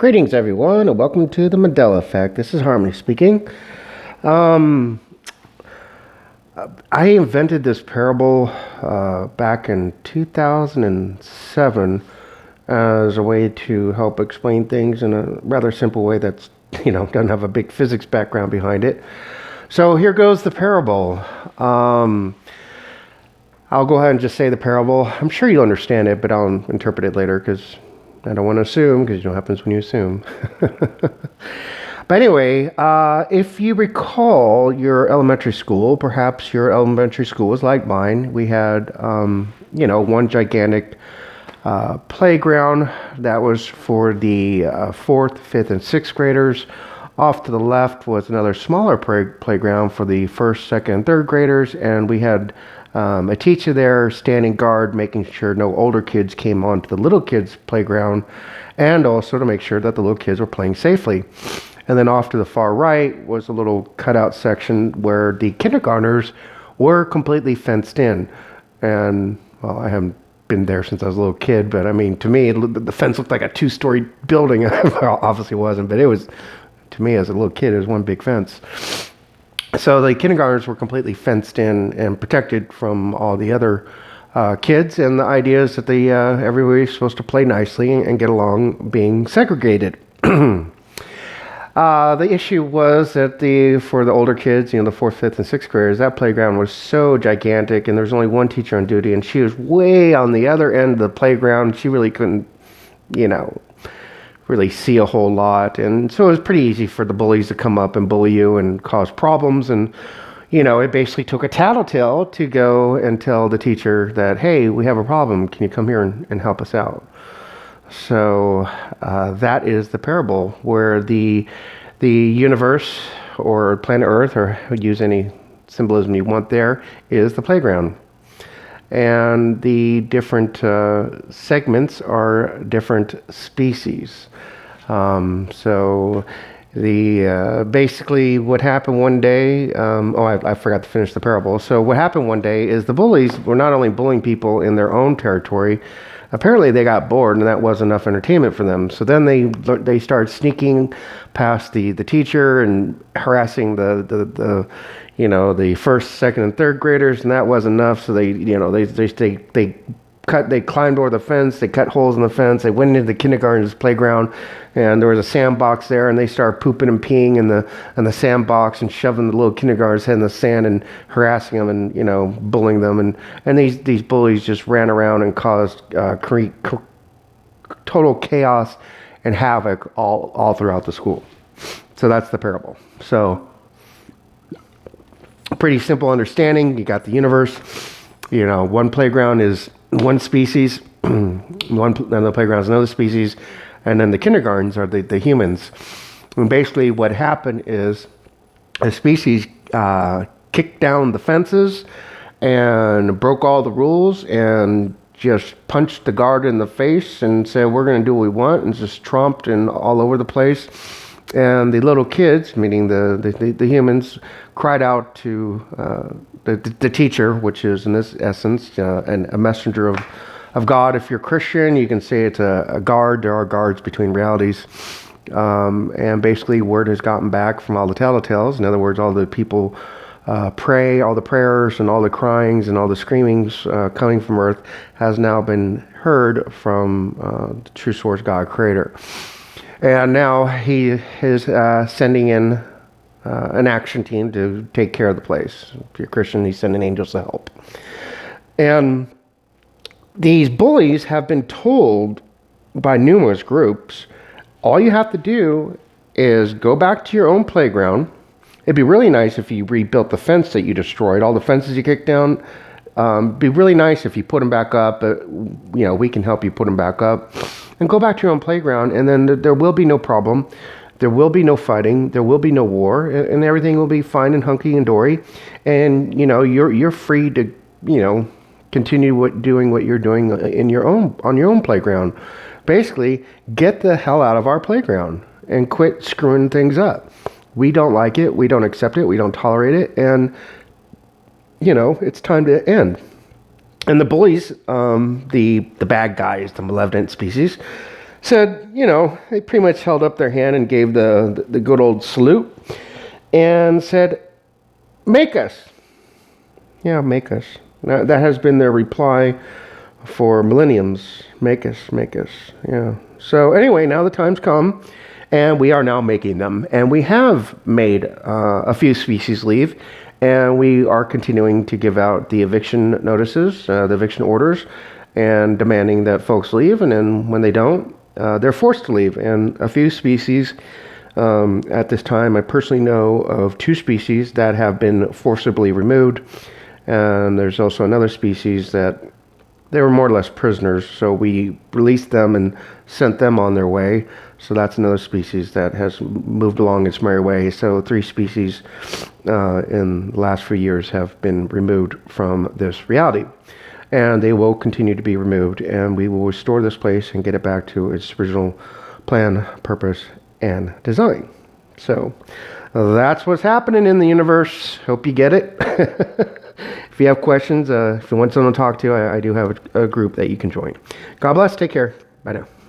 Greetings, everyone, and welcome to the Mandela Effect. This is Harmony speaking. Um, I invented this parable back in 2007 as a way to help explain things in a rather simple way that's, doesn't have a big physics background behind it. So here goes the parable. I'll go ahead and just say the parable. I'm sure you'll understand it, but I'll interpret it later because I don't want to assume, because you know what happens when you assume. But anyway, if you recall your elementary school, perhaps your elementary school was like mine. We had, one gigantic playground that was for the fourth, fifth, and sixth graders. Off to the left was another smaller playground for the first, second, and third graders, and we had a teacher there standing guard, making sure no older kids came onto the little kids' playground, and also to make sure that the little kids were playing safely. And then off to the far right was a little cutout section where the kindergartners were completely fenced in. And, well, I haven't been there since I was a little kid, but I mean, to me, the fence looked like a two-story building. Well, obviously it wasn't, but it was, to me as a little kid, it was one big fence. So the kindergartners were completely fenced in and protected from all the other kids. And the idea is that everybody's supposed to play nicely and get along being segregated. The issue was that for the older kids, the fourth, fifth, and sixth graders, that playground was so gigantic, and there was only one teacher on duty, and she was way on the other end of the playground. She really couldn't, really see a whole lot, and so it was pretty easy for the bullies to come up and bully you and cause problems. And it basically took a tattletale to go and tell the teacher that, hey, we have a problem, can you come here and help us out? So that is the parable, where the universe, or planet Earth, or use any symbolism you want there, is the playground. And the different segments are different species. So basically what happened one day, I forgot to finish the parable. So what happened one day is the bullies were not only bullying people in their own territory, apparently they got bored and that was enough entertainment for them. So then they started sneaking past the teacher and harassing the first, second, and third graders, and that was enough. So they climbed over the fence, they cut holes in the fence, they went into the kindergarten's playground, and there was a sandbox there, and they started pooping and peeing in the sandbox and shoving the little kindergartners' head in the sand and harassing them and bullying them, and these bullies just ran around and caused total chaos and havoc all throughout the school. So that's the parable. So pretty simple understanding. You got the universe. One playground is one species, and the playground is another species, and then the kindergartens are the humans. And basically what happened is a species kicked down the fences and broke all the rules and just punched the guard in the face and said, we're going to do what we want, and just tromped and all over the place. And the little kids, meaning the humans, cried out to the teacher, which is in this essence a messenger of God. If you're Christian, you can say it's a guard. There are guards between realities. And basically word has gotten back from all the telltales. In other words, all the people pray, all the prayers and all the cryings and all the screamings coming from Earth has now been heard from the true source God, Creator. And now he is sending in an action team to take care of the place. If you're Christian, he's sending angels to help. And these bullies have been told by numerous groups, all you have to do is go back to your own playground. It'd be really nice if you rebuilt the fence that you destroyed, all the fences you kicked down. Be really nice if you put them back up, but we can help you put them back up. And go back to your own playground, and then there will be no problem. There will be no fighting. There will be no war, and everything will be fine and hunky and dory. And you're free to continue doing what you're doing on your own playground. Basically, get the hell out of our playground and quit screwing things up. We don't like it. We don't accept it. We don't tolerate it. And it's time to end. And the bullies, the bad guys, the malevolent species, said, they pretty much held up their hand and gave the good old salute and said, make us. Yeah, make us. Now, that has been their reply for millenniums. Make us, make us. Yeah. So anyway, now the time's come, and we are now making them. And we have made a few species leave, and we are continuing to give out the eviction notices, the eviction orders, and demanding that folks leave. And then when they don't, they're forced to leave. And a few species, at this time, I personally know of 2 species that have been forcibly removed. And there's also another species that they were more or less prisoners, so we released them and sent them on their way. So that's another species that has moved along its merry way. So 3 species in the last few years have been removed from this reality. And they will continue to be removed, and we will restore this place and get it back to its original plan, purpose, and design. So that's what's happening in the universe. Hope you get it. If you have questions, if you want someone to talk to, I do have a group that you can join. God bless. Take care. Bye now.